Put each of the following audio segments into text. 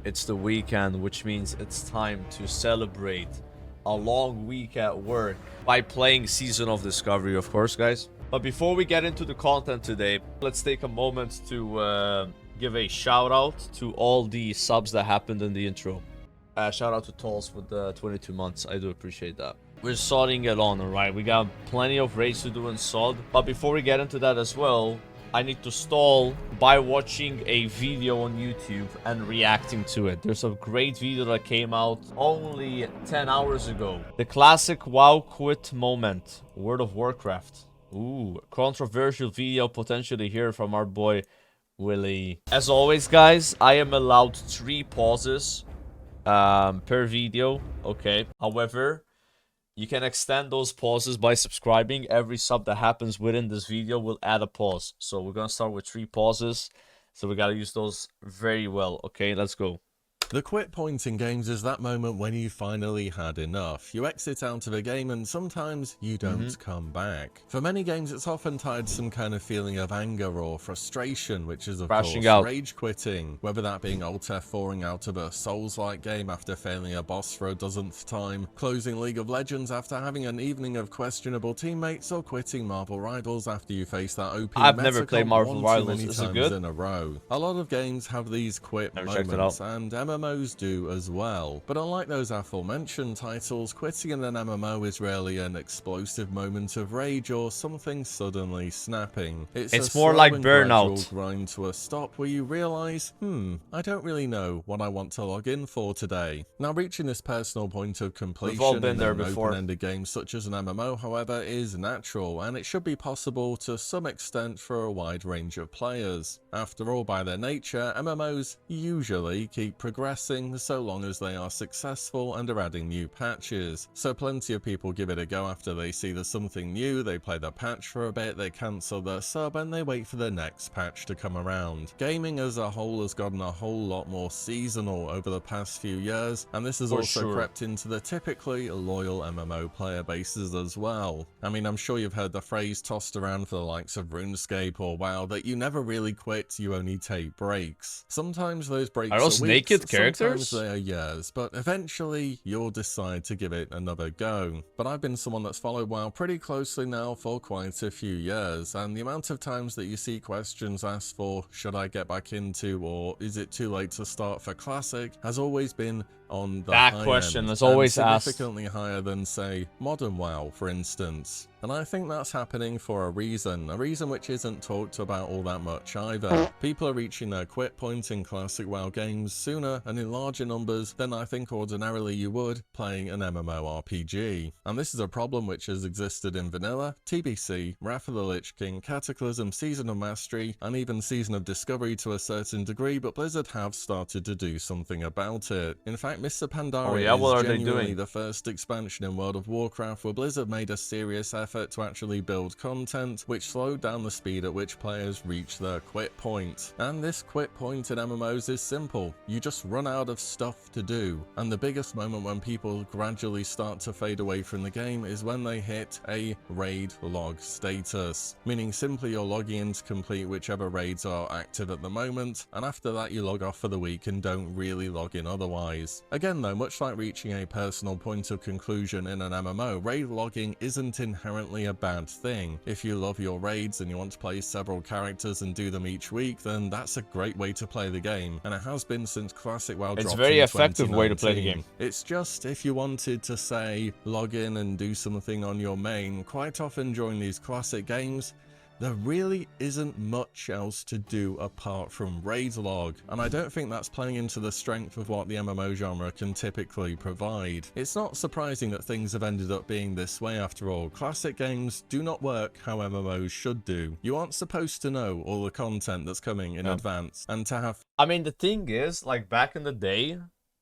It's the weekend, which means it's time to celebrate a long week at work by playing Season of Discovery, of course, guys. But before we get into the content today, let's take a moment to give a shout out to all the subs that happened in the intro. Shout out to Tolls with the 22 months. I do appreciate that. We're sodding it on, alright? We got plenty of raids to do in sod. But before we get into that as well, I need to stall by watching a video on YouTube and reacting to it. There's a great video that came out only 10 hours ago. The classic WoW quit moment. World of Warcraft. Ooh, controversial video potentially here from our boy Willie. As always, guys, I am allowed 3 pauses per video. Okay. However, you can extend those pauses by subscribing. Every sub that happens within this video will add a pause. So we're gonna start with 3 pauses. So we gotta use those very well. Okay, let's go. The quit point in games is that moment when you finally had enough. You exit out of a game and sometimes you don't come back. For many games it's often tied to some kind of feeling of anger or frustration, which is of Crashing course out. rage quitting. Whether that being Alt F4ing out of a Souls-like game after failing a boss for a dozenth time, closing League of Legends after having an evening of questionable teammates, or quitting Marvel Rivals after you face that OP I've meta never played comp Marvel one Rivals. too many Is it times good? in a row. A lot of games have these quit Never checked it moments, out. and MMOs do as well. But unlike those aforementioned titles, quitting in an MMO is rarely an explosive moment of rage or something suddenly snapping. It's a more slow like and gradual burnout. grind to a stop where you realize, I don't really know what I want to log in for today. Now, reaching this personal point of We've all completion been in there an before. open-ended game such as an MMO, however, is natural, and it should be possible to some extent for a wide range of players. After all, by their nature, MMOs usually keep progressing so long as they are successful and are adding new patches. So plenty of people give it a go after they see there's something new, they play the patch for a bit, they cancel their sub, and they wait for the next patch to come around. Gaming as a whole has gotten a whole lot more seasonal over the past few years, and this has For also sure. crept into the typically loyal MMO player bases as well. I mean, I'm sure you've heard the phrase tossed around for the likes of RuneScape or WoW that you never really quit, you only take breaks. Sometimes those breaks Are those weeks, naked sometimes characters? they are years, but eventually you'll decide to give it another go. But I've been someone that's followed WoW pretty closely now for quite a few years, and the amount of times that you see questions asked for should I get back into, or is it too late to start for Classic, has always been on the That high question end, is and always asked. significantly higher than, say, Modern WoW, for instance. And I think that's happening for a reason which isn't talked about all that much either. People are reaching their quit point in classic WoW games sooner and in larger numbers than I think ordinarily you would playing an MMORPG. And this is a problem which has existed in Vanilla, TBC, Wrath of the Lich King, Cataclysm, Season of Mastery, and even Season of Discovery to a certain degree, but Blizzard have started to do something about it. In fact, Mr. Pandaria what are is they genuinely doing? the first expansion in World of Warcraft where Blizzard made a serious effort to actually build content which slowed down the speed at which players reach their quit point. And this quit point in MMOs is simple. You just run out of stuff to do. And the biggest moment when people gradually start to fade away from the game is when they hit a raid log status, meaning simply you're logging in to complete whichever raids are active at the moment, and after that you log off for the week and don't really log in otherwise. Again though, much like reaching a personal point of conclusion in an MMO, raid logging isn't inherently a bad thing. If you love your raids and you want to play several characters and do them each week, then that's a great way to play the game, and it has been since Classic WoW dropped It's a very in effective way to play the 2019. game. It's just, if you wanted to say, log in and do something on your main, quite often during these classic games, there really isn't much else to do apart from raid log, and I don't think that's playing into the strength of what the MMO genre can typically provide. It's not surprising that things have ended up being this way after all. Classic games do not work how MMOs should do. You aren't supposed to know all the content that's coming in advance, and to have I mean, the thing is, like, back in the day,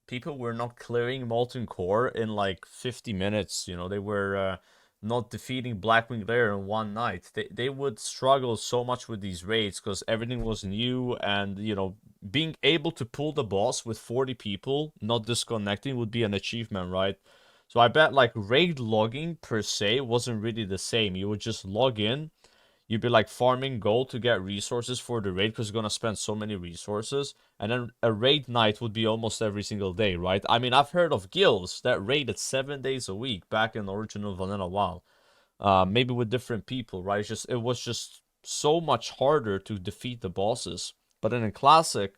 people were not clearing Molten Core in, like, 50 minutes, you know? They were not defeating Blackwing Lair in one night. They would struggle so much with these raids because everything was new, and, you know, being able to pull the boss with 40 people, not disconnecting, would be an achievement, right? So I bet, like, raid logging per se wasn't really the same. You would just log in, you'd be like farming gold to get resources for the raid because you're gonna spend so many resources. And then a raid night would be almost every single day, right? I mean, I've heard of guilds that raided 7 days a week back in the original vanilla WoW. Maybe with different people, right? It was just so much harder to defeat the bosses. But then in Classic,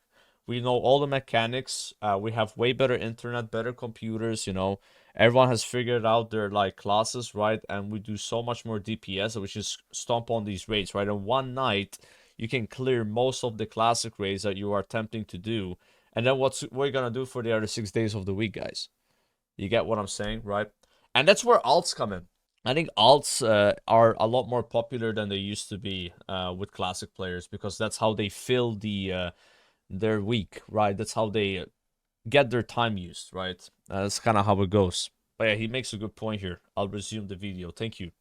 we know all the mechanics. We have way better internet, better computers, you know. Everyone has figured out their like classes, right? And we do so much more DPS, which is stomp on these raids, right? In one night, you can clear most of the classic raids that you are attempting to do. And then what we're gonna do for the other 6 days of the week, guys? You get what I'm saying, right? And that's where alts come in. I think alts are a lot more popular than they used to be with classic players because that's how they fill their week, right? That's how they get their time used, right? That's kind of how it goes. But yeah, he makes a good point here. I'll resume the video. Thank you.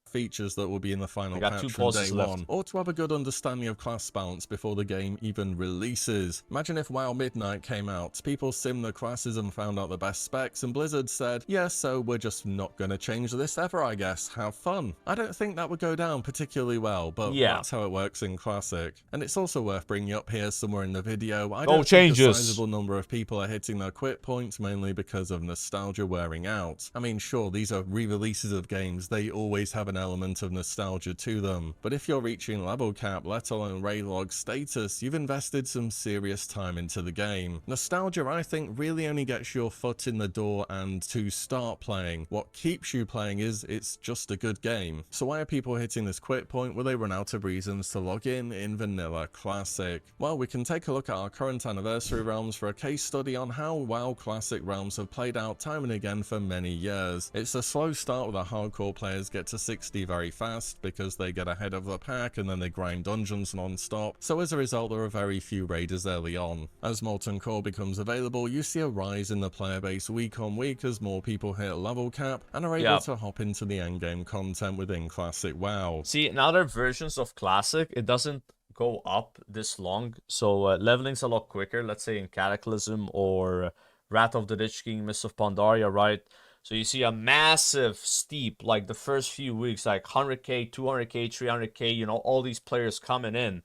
Features that will be in the final I got patch 2 from day pauses left. one, or to have a good understanding of class balance before the game even releases. Imagine if WoW Midnight came out, people simmed the classes and found out the best specs, and Blizzard said, yeah, so we're just not gonna change this ever, I guess, have fun. I don't think that would go down particularly well, but Yeah. that's how it works in Classic. And it's also worth bringing up here somewhere in the video, I No don't think a changes. sizable number of people are hitting their quit points mainly because of nostalgia wearing out. I mean, sure, these are re-releases of games, they always have an element of nostalgia to them, but if you're reaching level cap, let alone raid log status, you've invested some serious time into the game. Nostalgia, I think, really only gets your foot in the door and to start playing. What keeps you playing is it's just a good game. So why are people hitting this quit point where they run out of reasons to log in Vanilla Classic? Well, we can take a look at our current anniversary realms for a case study on how WoW Classic realms have played out time and again for many years. It's a slow start where the hardcore players get to 60 very fast because they get ahead of the pack and then they grind dungeons non-stop, so as a result there are very few raiders early on. As Molten Core becomes available, you see a rise in the player base week on week as more people hit level cap and are able to hop into the endgame content within Classic WoW. See, in other versions of Classic, it doesn't go up this long, so leveling's a lot quicker, let's say in Cataclysm or Wrath of the Lich King, Mists of Pandaria, right? So you see a massive steep, like the first few weeks, like 100k, 200k, 300k, you know, all these players coming in.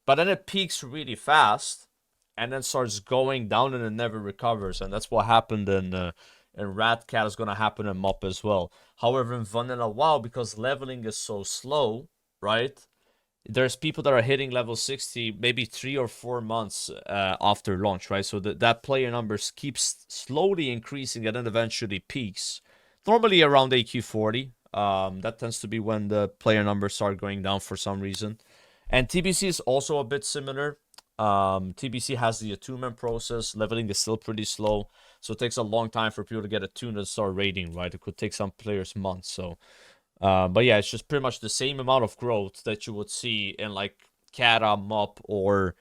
But then it peaks really fast and then starts going down and it never recovers. And that's what happened in Ratcat, is going to happen in MOP as well. However, in Vanilla WoW, because leveling is so slow, right? There's people that are hitting level 60 maybe 3 or 4 months after launch, right? So that player numbers keeps slowly increasing and then eventually peaks. Normally around AQ 40. That tends to be when the player numbers start going down for some reason. And TBC is also a bit similar. TBC has the attunement process. Leveling is still pretty slow. So it takes a long time for people to get attuned and start raiding, right? It could take some players months, so... but yeah, it's just pretty much the same amount of growth that you would see in like Kata, MOP, or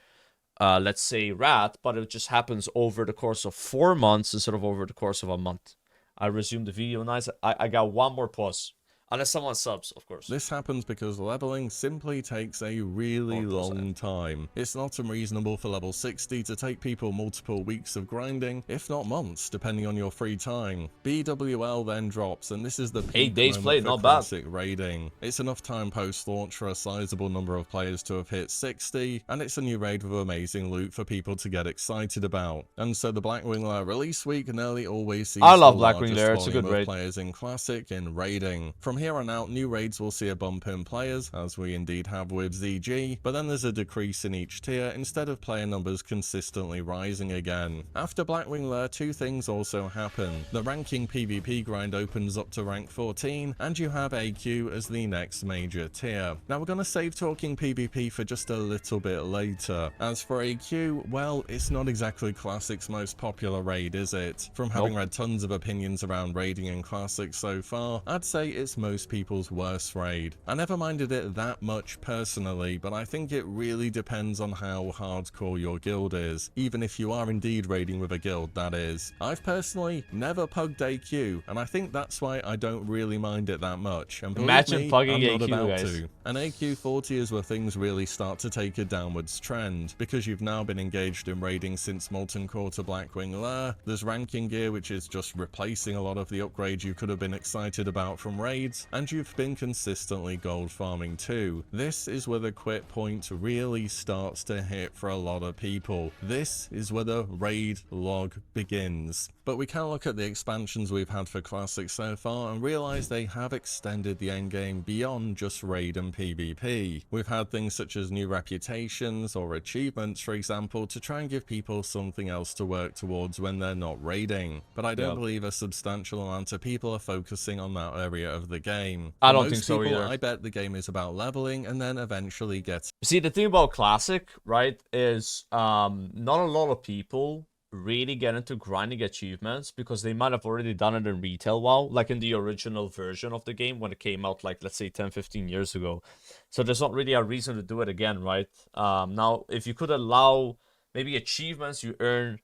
let's say Rat, but it just happens over the course of 4 months instead of over the course of a month. I resumed the video, nice. I got one more pause. Unless someone subs, of course. This happens because leveling simply takes a really long time. It's not unreasonable for level 60 to take people multiple weeks of grinding, if not months, depending on your free time. BWL then drops, and this is the peak 8 days moment played, for not bad. classic raiding. It's enough time post-launch for a sizable number of players to have hit 60, and it's a new raid with amazing loot for people to get excited about. And so the Blackwing Lair release week nearly always sees I love the Blackwing largest Lair, it's a volume good of raid. players in classic in raiding. From here on out, new raids will see a bump in players, as we indeed have with ZG, but then there's a decrease in each tier instead of player numbers consistently rising again. After Blackwing Lair, 2 things also happen. The ranking PvP grind opens up to rank 14, and you have AQ as the next major tier. Now we're going to save talking PvP for just a little bit later. As for AQ, well, it's not exactly Classic's most popular raid, is it? From having read tons of opinions around raiding in Classic so far, I'd say it's most people's worst raid. I never minded it that much personally, but I think it really depends on how hardcore your guild is, even if you are indeed raiding with a guild, that is. I've personally never pugged AQ, and I think that's why I don't really mind it that much, and Imagine me, pugging I'm not AQ, about guys. to. And AQ 40 is where things really start to take a downwards trend, because you've now been engaged in raiding since Molten Core to Blackwing Lair. There's ranking gear, which is just replacing a lot of the upgrades you could have been excited about from raids, out, and you've been consistently gold farming too. This is where the quit point really starts to hit for a lot of people. This is where the raid log begins. But we can look at the expansions we've had for Classic so far and realize they have extended the endgame beyond just raid and PvP. We've had things such as new reputations or achievements, for example, to try and give people something else to work towards when they're not raiding. But I don't believe a substantial amount of people are focusing on that area of the game. I For don't most think so people, either. I bet the game is about leveling and then eventually getting. See, the thing about Classic, right, is not a lot of people really get into grinding achievements because they might have already done it in retail WoW, like in the original version of the game when it came out, like, let's say 10-15 years ago. So there's not really a reason to do it again, right? Now, if you could allow maybe achievements you earn,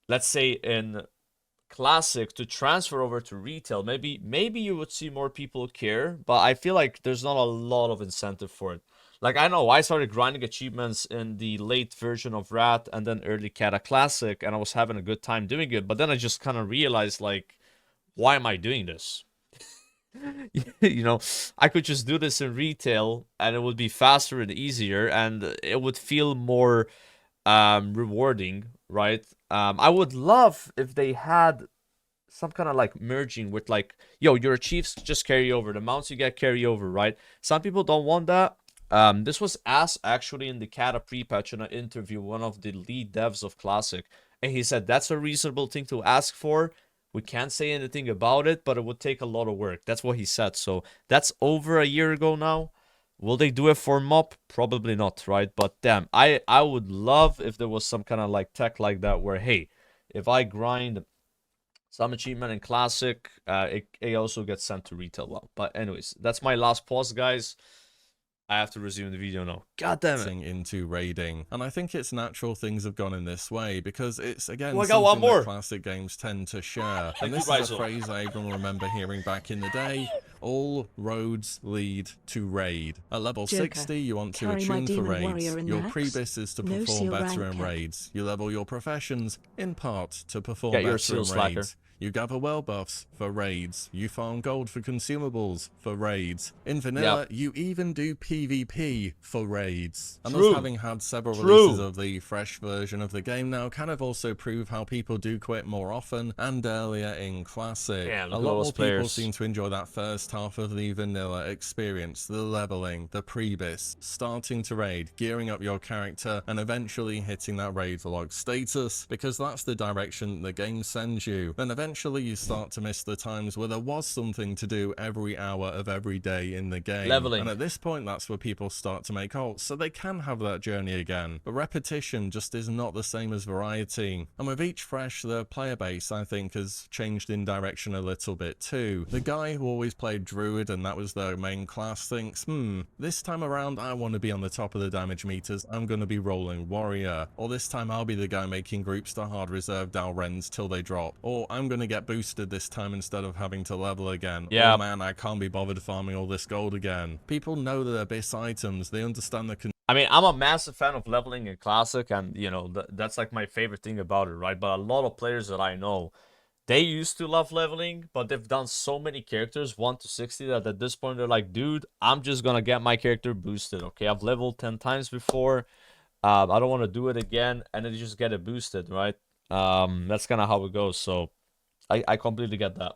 let's say in Classic, to transfer over to retail, maybe you would see more people care, but I feel like there's not a lot of incentive for it. Like, I know I started grinding achievements in the late version of Rat and then early Kata Classic, and I was having a good time doing it, but then I just kind of realized, like, why am I doing this? You know, I could just do this in retail, and it would be faster and easier, and it would feel more rewarding, right? I would love if they had some kind of like merging with like, yo, your chiefs just carry over, the mounts you get carry over, right? Some people don't want that. This was asked actually in the Kata pre-patch in an interview, one of the lead devs of Classic, and he said that's a reasonable thing to ask for. We can't say anything about it, but it would take a lot of work. That's what he said. So that's over a year ago now. Will they do it for MOP? Probably not, right? But damn, I would love if there was some kind of like tech like that where, hey, if I grind some achievement in Classic, it also gets sent to retail WoW. But anyways, that's my last pause, guys. I have to resume the video now. God damn it. Into raiding, and I think it's natural things have gone in this way because it's again I got one something more. that Classic games tend to share. And this you, is a phrase I even remember hearing back in the day: all roads lead to raid. At level Joker, 60 you want to carry my attune for demon raids. warrior in Your max, prebis is to no perform seal better rank in cap. raids. You level your professions in part to perform Get your better seal in slacker. raids. You gather well buffs for raids. You farm gold for consumables for raids. In vanilla, you even do PvP for raids. And thus, having had several releases of the fresh version of the game now, kind of also prove how people do quit more often and earlier in Classic. Yeah, a lot more people seem to enjoy that first half of the vanilla experience, the leveling, the prebis, starting to raid, gearing up your character, and eventually hitting that raid log status, because that's the direction the game sends you. Then eventually you start to miss the times where there was something to do every hour of every day in the game. Leveling. And at this point, that's where people start to make ults, so they can have that journey again. But repetition just is not the same as variety. And with each fresh, the player base, I think, has changed in direction a little bit too. The guy who always played Druid and that was their main class thinks, this time around I want to be on the top of the damage meters, I'm going to be rolling Warrior. Or this time I'll be the guy making groups to hard reserve Dalrens till they drop. Or I'm going to get boosted this time instead of having to level again. Yeah. Oh man, I can't be bothered farming all this gold again. People know that they're abyss items, they understand the I mean, I'm a massive fan of leveling in Classic, and, you know, that's like my favorite thing about it, right? But a lot of players that I know, they used to love leveling, but they've done so many characters, 1 to 60, that at this point they're like, dude, I'm just gonna get my character boosted, okay? I've leveled 10 times before. I don't want to do it again, and then you just get it boosted, right? That's kind of how it goes, so I completely get that.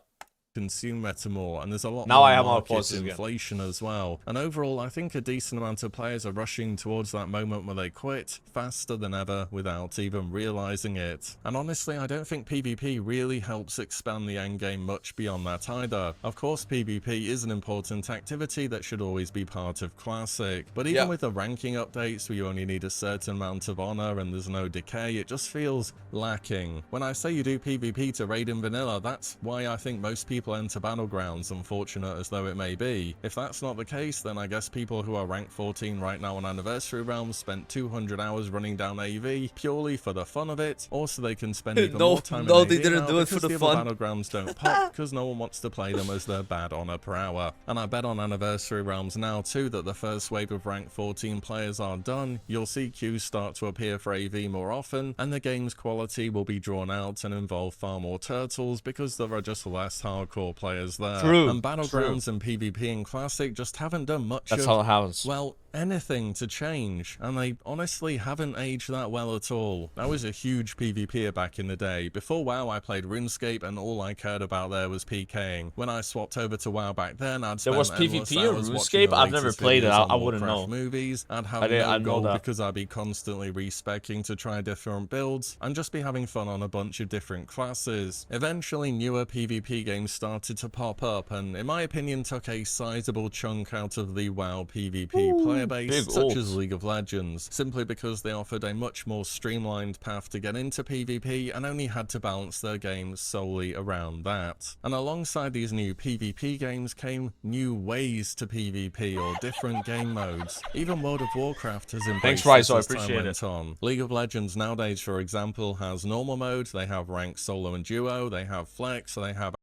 consume meta more, and there's a lot Now more I have my market pauses again. inflation as well. And overall, I think a decent amount of players are rushing towards that moment where they quit faster than ever without even realizing it. And honestly, I don't think PvP really helps expand the endgame much beyond that either. Of course, PvP is an important activity that should always be part of Classic, but even with the ranking updates where you only need a certain amount of honor and there's no decay, it just feels lacking. When I say you do PvP to raid in vanilla, that's why I think most people enter Battlegrounds, unfortunate as though it may be. If that's not the case, then I guess people who are rank 14 right now on Anniversary Realms spent 200 hours running down AV purely for the fun of it, or so they can spend even more time in AV they didn't now do it for because the other fun. Battlegrounds don't pop because no one wants to play them as their bad honor per hour. And I bet on Anniversary Realms now too that the first wave of rank 14 players are done, you'll see queues start to appear for AV more often, and the game's quality will be drawn out and involve far more turtles because there are just less hardcore hardcore players there. True. And Battlegrounds and PvP and Classic just haven't done much That's of, how it happens. well, anything to change, and they honestly haven't aged that well at all. I was a huge PvPer back in the day. Before WoW, I played RuneScape, and all I cared about there was PKing. When I swapped over to WoW back then, I'd spend There was endless PvP in hours RuneScape? watching the I've never latest played it. videos on I wouldn't Warcraft know. movies. I'd have I no know goal that. because I'd be constantly respecing to try different builds, and just be having fun on a bunch of different classes. Eventually, newer PvP games started to pop up, and in my opinion, took a sizable chunk out of the WoW PvP player base, big such ults. as League of Legends, simply because they offered a much more streamlined path to get into PvP and only had to balance their games solely around that. And alongside these new PvP games came new ways to PvP or different game modes. Even World of Warcraft has embraced this Rizo, I as time appreciate went it. on. League of Legends nowadays, for example, has normal mode, they have ranked solo and duo, they have flex, they have...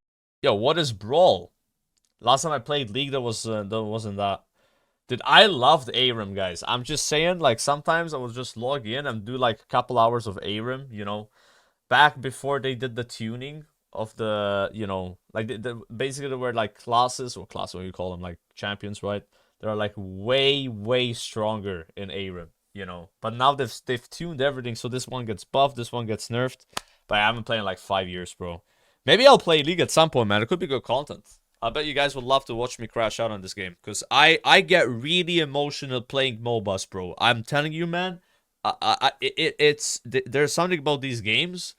Yo, what is Brawl? Last time I played League, there wasn't that. Dude, I loved ARAM, guys. I'm just saying, like, sometimes I would just log in and do, like, a couple hours of ARAM, you know. Back before they did the tuning of the, you know, like, basically there were, like, classes, what do you call them, like, champions, right? They're, like, way stronger in ARAM, you know. But now they've tuned everything, so this one gets buffed, this one gets nerfed. But I haven't played in, like, 5 years, bro. Maybe I'll play League at some point, man. It could be good content. I bet you guys would love to watch me crash out on this game, because I get really emotional playing MOBAs, bro. I'm telling you, man. There's something about these games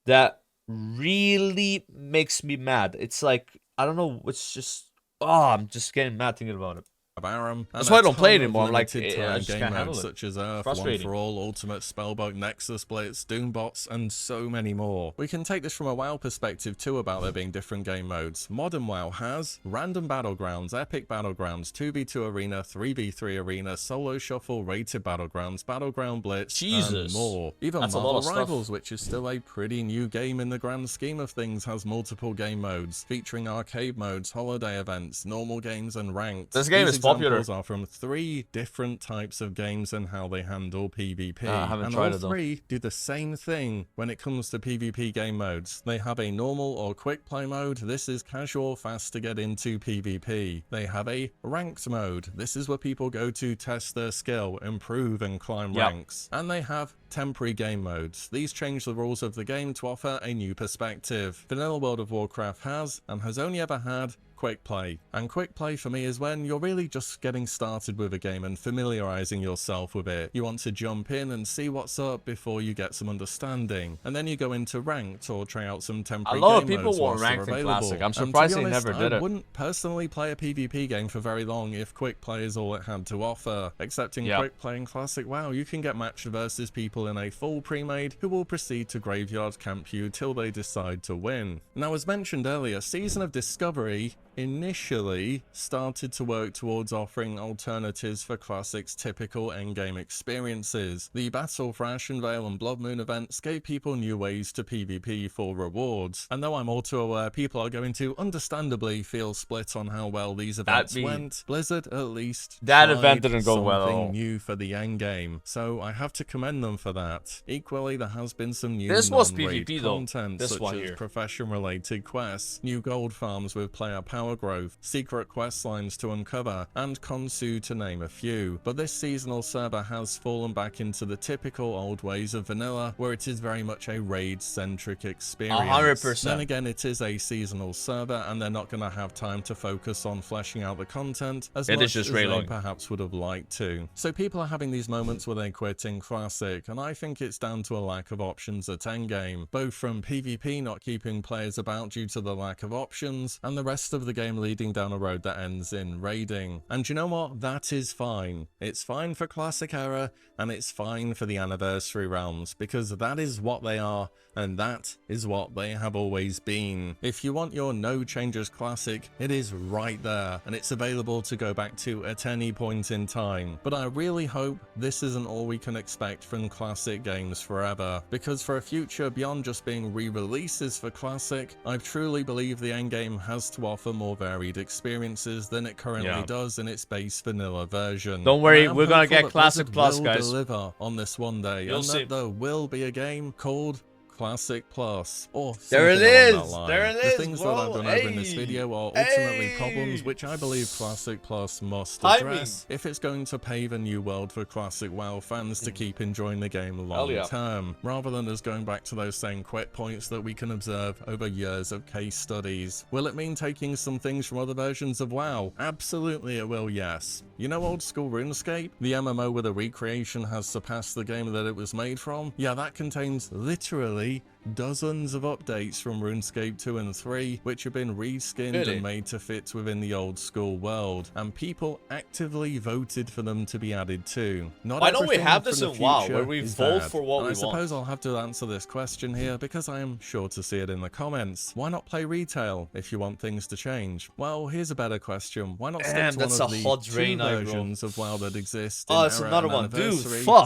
that really makes me mad. It's like, I don't know. It's just, I'm just getting mad thinking about it. ARAM, That's why I don't play it anymore. I'm like, I just game can't handle modes it. such as Earth, One for All, Ultimate, Spellbook, Nexus Blitz, Doombots, and so many more. We can take this from a WoW perspective too about there being different game modes. Modern WoW has Random Battlegrounds, Epic Battlegrounds, 2v2 Arena, 3v3 Arena, Solo Shuffle, Rated Battlegrounds, Battleground Blitz, and more. Even That's Marvel Rivals, which is still a pretty new game in the grand scheme of things, has multiple game modes, featuring arcade modes, holiday events, normal games, and ranked. This game is popular. Are from 3 different types of games and how they handle PvP. I haven't and tried all it, though. 3 do the same thing when it comes to PvP game modes. They have a normal or quick play mode. This is casual, fast to get into PvP. They have a ranked mode. This is where people go to test their skill, improve, and climb ranks. And they have temporary game modes. These change the rules of the game to offer a new perspective. Vanilla World of Warcraft has, and has only ever had, quick play. And quick play for me is when you're really just getting started with a game and familiarizing yourself with it. You want to jump in and see what's up before you get some understanding. And then you go into ranked or try out some temporary game modes. A lot of people want ranked in Classic. I'm surprised they never did it. I wouldn't personally play a PvP game for very long if quick play is all it had to offer. Except in quick play in Classic WoW, you can get matched versus people in a full pre-made who will proceed to graveyard camp you till they decide to win. Now, as mentioned earlier, Season of Discovery initially started to work towards offering alternatives for Classic's typical endgame experiences. The Battle for Ashenvale and Blood Moon events gave people new ways to PvP for rewards, and though I'm all too aware people are going to understandably feel split on how well these events went, Blizzard at least that event didn't go something well new for the endgame, so I have to commend them for that. Equally, there has been some new this was non-raid PvP content, though. This such one as here. profession-related quests, new gold farms with player power growth, secret quest lines to uncover, and Konsu to name a few. But this seasonal server has fallen back into the typical old ways of vanilla, where it is very much a raid-centric experience. 100%. Then again, it is a seasonal server, and they're not going to have time to focus on fleshing out the content as much as they perhaps would have liked to. So people are having these moments where they quit in Classic, and I think it's down to a lack of options at endgame, both from PvP not keeping players about due to the lack of options, and the rest of the game leading down a road that ends in raiding. And you know what? That is fine. It's fine for Classic Era, and it's fine for the Anniversary realms, because that is what they are, and that is what they have always been. If you want your No Changes Classic, it is right there, and it's available to go back to at any point in time. But I really hope this isn't all we can expect from Classic games forever, because for a future beyond just being re-releases for Classic, I truly believe the endgame has to offer more varied experiences than it currently does in its base vanilla version. Don't worry, we're gonna get Classic Plus, guys. Deliver on this one day, and that there will be a game called Classic Plus, or There something it along that is. line. There it The is, things bro. that I've done over in this video are ultimately problems which I believe Classic Plus must address if it's going to pave a new world for Classic WoW fans to keep enjoying the game long term, rather than us going back to those same quit points that we can observe over years of case studies. Will it mean taking some things from other versions of WoW? Absolutely it will, yes. You know old school RuneScape? The MMO where the recreation has surpassed the game that it was made from? Yeah, that contains literally dozens of updates from RuneScape 2 and 3, which have been reskinned and made to fit within the old school world, and people actively voted for them to be added to. Not Why don't we have this in WoW, where we vote for what we want? I suppose I'll have to answer this question here, because I am sure to see it in the comments. Why not play retail if you want things to change? Well, here's a better question. Why not stick to one of the two versions of WoW that exist in it's another one, dude.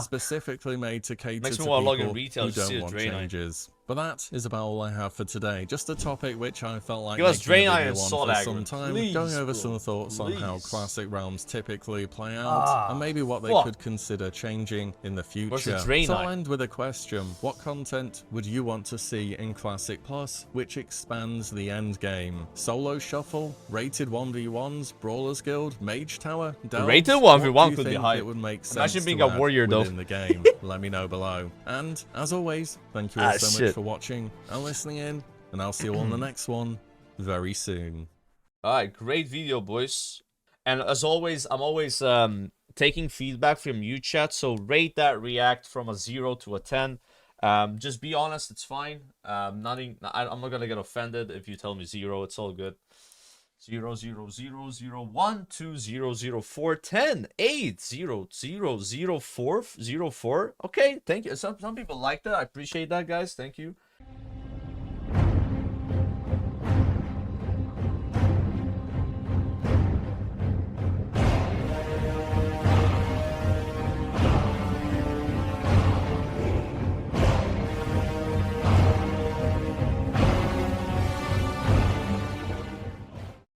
specifically made to cater to log in people retail who don't want changes? But that is about all I have for today. Just a topic which I felt like making a video on for some time, going over some thoughts on how Classic realms typically play out, and maybe what they could consider changing in the future. So I'll end with a question. What content would you want to see in Classic Plus which expands the end game? Solo shuffle? Rated 1v1s? Brawlers Guild? Mage Tower? Delves? Rated 1v1 could be hype. It would make sense. Imagine being a warrior though in the game. Let me know below. And as always, thank you all so much for watching and listening in, and I'll see you all in the next one very soon. Alright, great video, boys. And as always, I'm always taking feedback from you, chat, so rate that react from a 0 to a 10. Just be honest, it's fine. I'm not gonna get offended if you tell me 0. It's all good. 0 0 0 0 1 2 0 0 4 10 8 0 0 0 4 0 4. Okay, thank you. Some people like that. I appreciate that, guys. Thank you.